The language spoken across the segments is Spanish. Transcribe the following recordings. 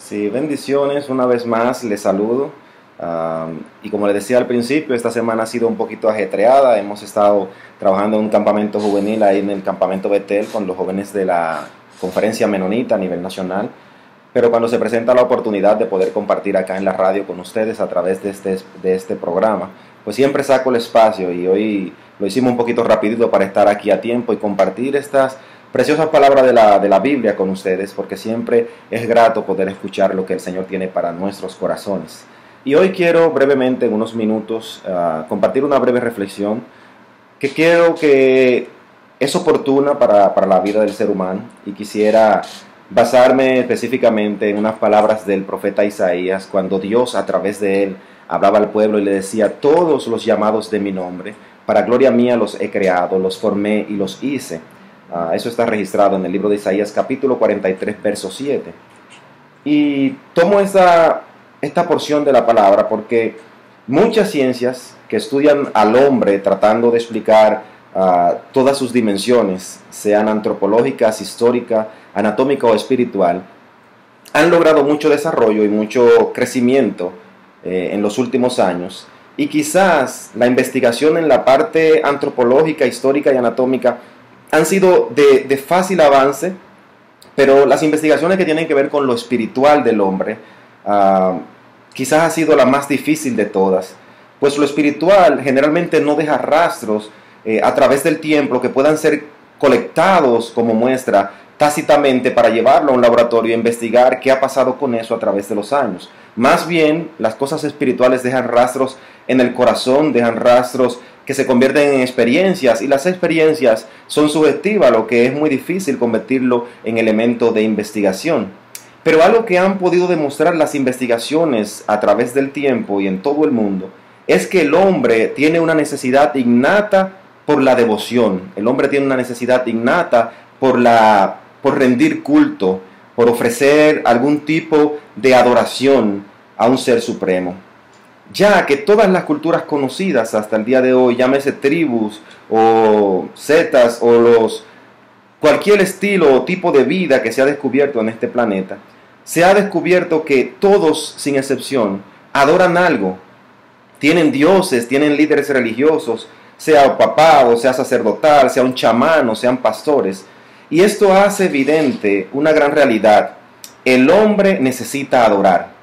Sí, bendiciones, una vez más les saludo. Y como les decía al principio, esta semana ha sido un poquito ajetreada. Hemos estado trabajando en un campamento juvenil ahí en el campamento Betel con los jóvenes de la conferencia menonita a nivel nacional. Pero cuando se presenta la oportunidad de poder compartir acá en la radio con ustedes a través de este programa, pues siempre saco el espacio, y hoy lo hicimos un poquito rapidito para estar aquí a tiempo y compartir estas preciosas palabras de la Biblia con ustedes, porque siempre es grato poder escuchar lo que el Señor tiene para nuestros corazones. Y hoy quiero brevemente, en unos minutos, compartir una breve reflexión que creo que es oportuna para la vida del ser humano, y quisiera basarme específicamente en unas palabras del profeta Isaías, cuando Dios a través de él hablaba al pueblo y le decía: todos los llamados de mi nombre, para gloria mía los he creado, los formé y los hice. Eso está registrado en el libro de Isaías capítulo 43, verso 7. Y tomo esta porción de la palabra porque muchas ciencias que estudian al hombre tratando de explicar todas sus dimensiones, sean antropológicas, históricas, anatómica o espiritual, han logrado mucho desarrollo y mucho crecimiento en los últimos años. Y quizás la investigación en la parte antropológica, histórica y anatómica han sido de fácil avance, pero las investigaciones que tienen que ver con lo espiritual del hombre quizás ha sido la más difícil de todas, pues lo espiritual generalmente no deja rastros a través del tiempo que puedan ser colectados como muestra tácitamente para llevarlo a un laboratorio e investigar qué ha pasado con eso a través de los años. Más bien, las cosas espirituales dejan rastros en el corazón, dejan rastros que se convierten en experiencias, y las experiencias son subjetivas, lo que es muy difícil convertirlo en elemento de investigación. Pero algo que han podido demostrar las investigaciones a través del tiempo y en todo el mundo es que el hombre tiene una necesidad innata por la devoción. El hombre tiene una necesidad innata por rendir culto, por ofrecer algún tipo de adoración a un ser supremo. Ya que todas las culturas conocidas hasta el día de hoy, llámese tribus o setas o cualquier estilo o tipo de vida que se ha descubierto en este planeta, se ha descubierto que todos, sin excepción, adoran algo. Tienen dioses, tienen líderes religiosos, sea papado, sea sacerdotal, sea un chamán o sean pastores. Y esto hace evidente una gran realidad: el hombre necesita adorar.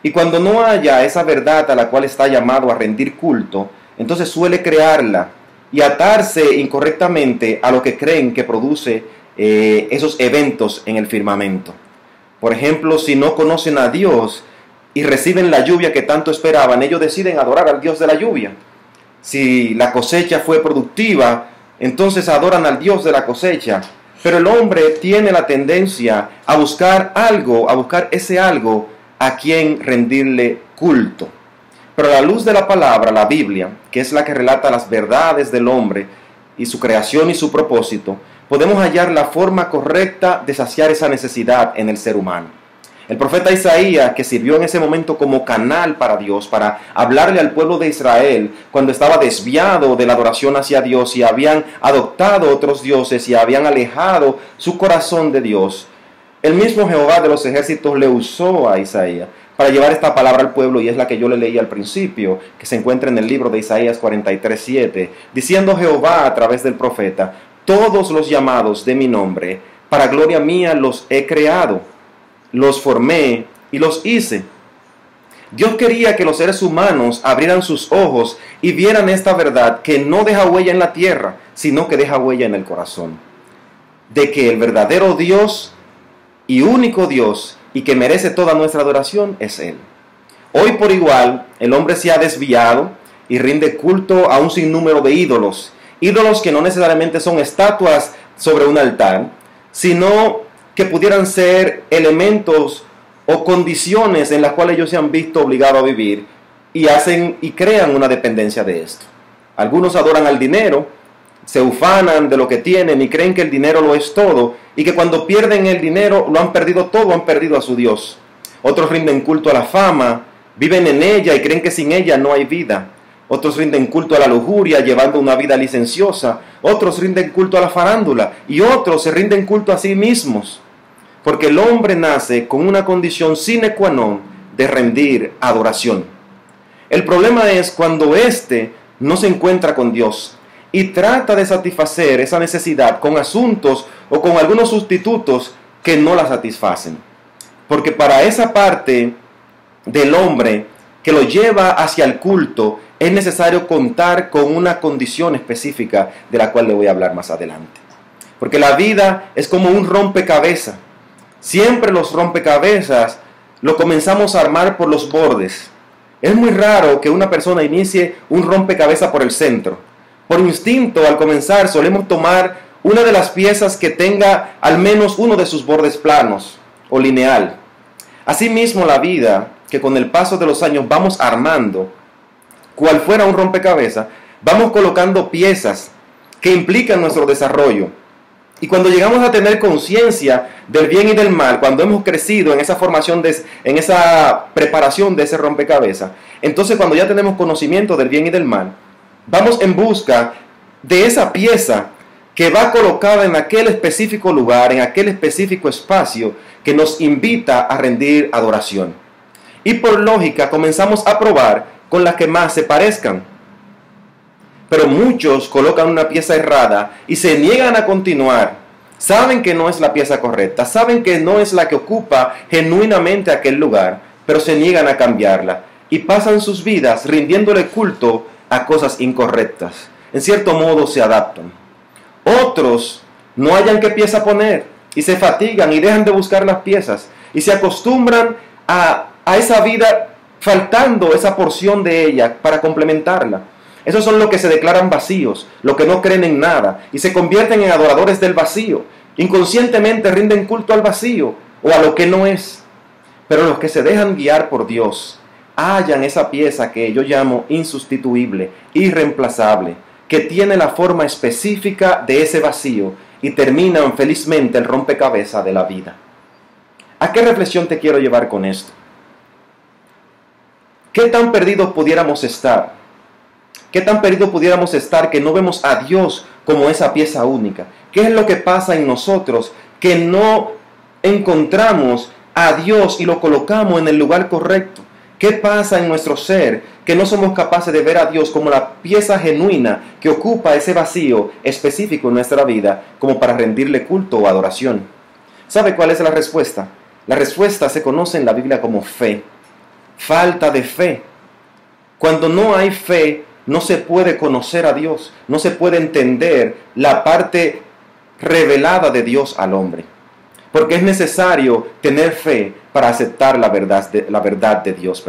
Y cuando no haya esa verdad a la cual está llamado a rendir culto, entonces suele crearla y atarse incorrectamente a lo que creen que produce esos eventos en el firmamento. Por ejemplo, si no conocen a Dios y reciben la lluvia que tanto esperaban, ellos deciden adorar al Dios de la lluvia. Si la cosecha fue productiva, entonces adoran al Dios de la cosecha. Pero el hombre tiene la tendencia a buscar algo, a buscar ese algo a quien rendirle culto. Pero a la luz de la palabra, la Biblia, que es la que relata las verdades del hombre y su creación y su propósito, podemos hallar la forma correcta de saciar esa necesidad en el ser humano. El profeta Isaías, que sirvió en ese momento como canal para Dios, para hablarle al pueblo de Israel cuando estaba desviado de la adoración hacia Dios y habían adoptado otros dioses y habían alejado su corazón de Dios, el mismo Jehová de los ejércitos le usó a Isaías para llevar esta palabra al pueblo, y es la que yo le leí al principio, que se encuentra en el libro de Isaías 43, 7, diciendo Jehová a través del profeta: todos los llamados de mi nombre, para gloria mía los he creado, los formé y los hice. Dios quería que los seres humanos abrieran sus ojos y vieran esta verdad, que no deja huella en la tierra, sino que deja huella en el corazón, de que el verdadero Dios y único Dios, y que merece toda nuestra adoración, es Él. Hoy por igual el hombre se ha desviado y rinde culto a un sinnúmero de ídolos que no necesariamente son estatuas sobre un altar, sino que pudieran ser elementos o condiciones en las cuales ellos se han visto obligados a vivir, y hacen y crean una dependencia de esto. Algunos adoran al dinero, se ufanan de lo que tienen y creen que el dinero lo es todo, y que cuando pierden el dinero lo han perdido todo, han perdido a su Dios. Otros rinden culto a la fama, viven en ella y creen que sin ella no hay vida. Otros rinden culto a la lujuria, llevando una vida licenciosa. Otros rinden culto a la farándula, y otros se rinden culto a sí mismos. porque el hombre nace con una condición sine qua non de rendir adoración. El problema es cuando éste no se encuentra con Dios y trata de satisfacer esa necesidad con asuntos o con algunos sustitutos que no la satisfacen. Porque para esa parte del hombre que lo lleva hacia el culto es necesario contar con una condición específica de la cual le voy a hablar más adelante. Porque la vida es como un rompecabezas. Siempre los rompecabezas lo comenzamos a armar por los bordes. Es muy raro que una persona inicie un rompecabezas por el centro. Por instinto, al comenzar, solemos tomar una de las piezas que tenga al menos uno de sus bordes planos o lineal. Asimismo, la vida, que con el paso de los años vamos armando, cual fuera un rompecabezas, vamos colocando piezas que implican nuestro desarrollo. Y cuando llegamos a tener conciencia del bien y del mal, cuando hemos crecido en esa formación, en esa preparación de ese rompecabezas, entonces cuando ya tenemos conocimiento del bien y del mal, vamos en busca de esa pieza que va colocada en aquel específico lugar, en aquel específico espacio que nos invita a rendir adoración. Y por lógica comenzamos a probar con las que más se parezcan. Pero muchos colocan una pieza errada y se niegan a continuar. Saben que no es la pieza correcta, saben que no es la que ocupa genuinamente aquel lugar, pero se niegan a cambiarla y pasan sus vidas rindiéndole culto a cosas incorrectas. En cierto modo se adaptan. Otros no hallan qué pieza poner y se fatigan y dejan de buscar las piezas y se acostumbran a esa vida faltando esa porción de ella para complementarla. Esos son los que se declaran vacíos, los que no creen en nada y se convierten en adoradores del vacío. Inconscientemente rinden culto al vacío o a lo que no es. Pero los que se dejan guiar por Dios hallan esa pieza que yo llamo insustituible, irreemplazable, que tiene la forma específica de ese vacío y terminan felizmente el rompecabezas de la vida. ¿A qué reflexión te quiero llevar con esto? ¿Qué tan perdidos pudiéramos estar? ¿Qué tan perdidos pudiéramos estar que no vemos a Dios como esa pieza única? ¿Qué es lo que pasa en nosotros que no encontramos a Dios y lo colocamos en el lugar correcto? ¿Qué pasa en nuestro ser que no somos capaces de ver a Dios como la pieza genuina que ocupa ese vacío específico en nuestra vida como para rendirle culto o adoración? ¿Sabe cuál es la respuesta? La respuesta se conoce en la Biblia como fe. Falta de fe. Cuando no hay fe, no se puede conocer a Dios, no se puede entender la parte revelada de Dios al hombre. Porque es necesario tener fe para aceptar la verdad de Dios.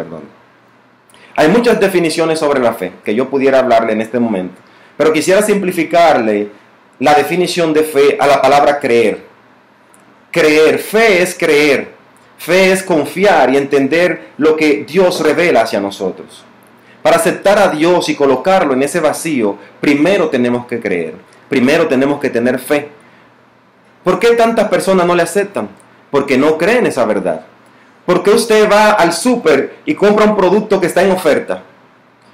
Hay muchas definiciones sobre la fe que yo pudiera hablarle en este momento, pero quisiera simplificarle la definición de fe a la palabra creer. Creer, fe es confiar y entender lo que Dios revela hacia nosotros. Para aceptar a Dios y colocarlo en ese vacío, primero tenemos que creer, primero tenemos que tener fe. ¿Por qué tantas personas no le aceptan? Porque no creen esa verdad. ¿Por qué usted va al súper y compra un producto que está en oferta?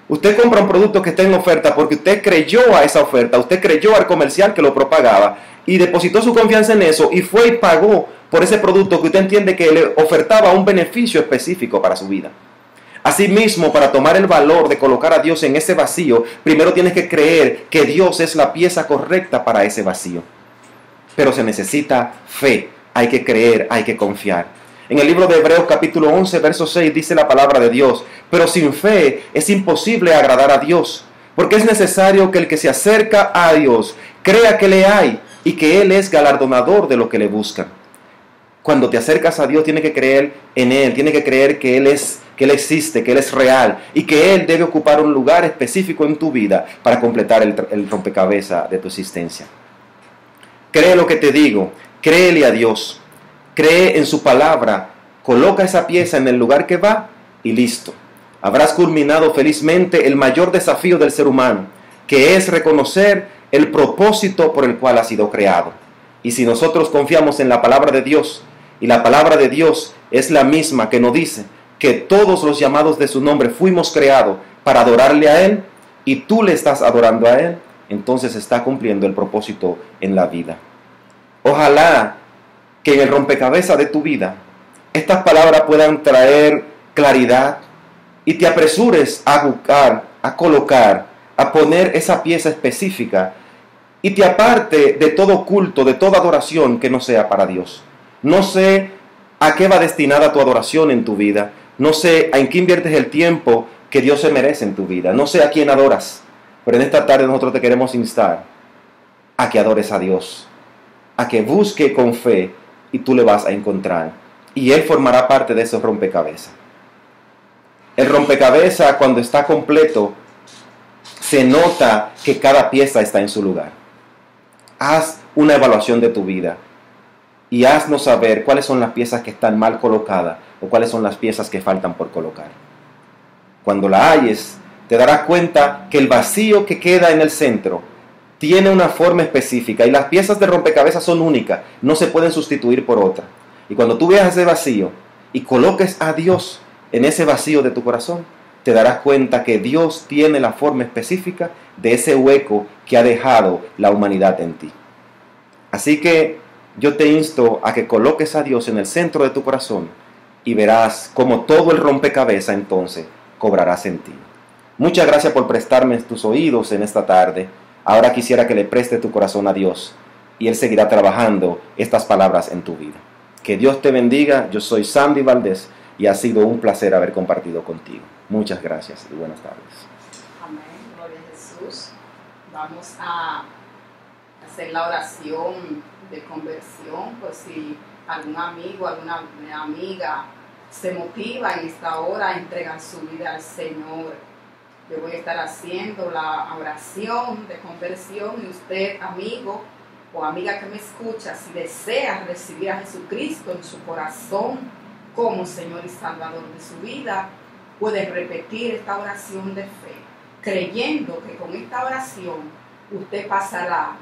Usted compra un producto que está en oferta porque usted creyó a esa oferta, usted creyó al comercial que lo propagaba y depositó su confianza en eso y fue y pagó por ese producto que usted entiende que le ofertaba un beneficio específico para su vida. Asimismo, para tomar el valor de colocar a Dios en ese vacío, primero tienes que creer que Dios es la pieza correcta para ese vacío. Pero se necesita fe, hay que creer, hay que confiar. En el libro de Hebreos capítulo 11, verso 6 dice la palabra de Dios: pero sin fe es imposible agradar a Dios, porque es necesario que el que se acerca a Dios crea que le hay y que Él es galardonador de lo que le buscan. Cuando te acercas a Dios tienes que creer en Él, tienes que creer que Él existe, que Él es real y que Él debe ocupar un lugar específico en tu vida para completar el rompecabezas de tu existencia. Cree lo que te digo, créele a Dios, cree en su palabra, coloca esa pieza en el lugar que va y listo. Habrás culminado felizmente el mayor desafío del ser humano, que es reconocer el propósito por el cual ha sido creado. Y si nosotros confiamos en la palabra de Dios, y la palabra de Dios es la misma que nos dice que todos los llamados de su nombre fuimos creados para adorarle a Él, y tú le estás adorando a Él, entonces está cumpliendo el propósito en la vida. Ojalá que en el rompecabezas de tu vida estas palabras puedan traer claridad y te apresures a buscar, a colocar, a poner esa pieza específica y te aparte de todo culto, de toda adoración que no sea para Dios. No sé a qué va destinada tu adoración en tu vida. No sé en qué inviertes el tiempo que Dios se merece en tu vida. No sé a quién adoras. Pero en esta tarde nosotros te queremos instar a que adores a Dios, a que busque con fe y tú le vas a encontrar. Y Él formará parte de esos rompecabezas. El rompecabezas, cuando está completo, se nota que cada pieza está en su lugar. Haz una evaluación de tu vida y haznos saber cuáles son las piezas que están mal colocadas o cuáles son las piezas que faltan por colocar. Cuando la halles, te darás cuenta que el vacío que queda en el centro tiene una forma específica y las piezas de rompecabezas son únicas, no se pueden sustituir por otra. Y cuando tú veas ese vacío y coloques a Dios en ese vacío de tu corazón, te darás cuenta que Dios tiene la forma específica de ese hueco que ha dejado la humanidad en ti. Así que yo te insto a que coloques a Dios en el centro de tu corazón y verás cómo todo el rompecabezas entonces cobrará sentido. Muchas gracias por prestarme tus oídos en esta tarde. Ahora quisiera que le preste tu corazón a Dios y Él seguirá trabajando estas palabras en tu vida. Que Dios te bendiga. Yo soy Sandy Valdés y ha sido un placer haber compartido contigo. Muchas gracias y buenas tardes. Amén, gloria a Jesús. Vamos a hacer la oración de conversión, pues si algún amigo, alguna amiga se motiva en esta hora a entregar su vida al Señor. Yo voy a estar haciendo la oración de conversión y usted, amigo o amiga que me escucha, si desea recibir a Jesucristo en su corazón como Señor y Salvador de su vida, puede repetir esta oración de fe, creyendo que con esta oración usted pasará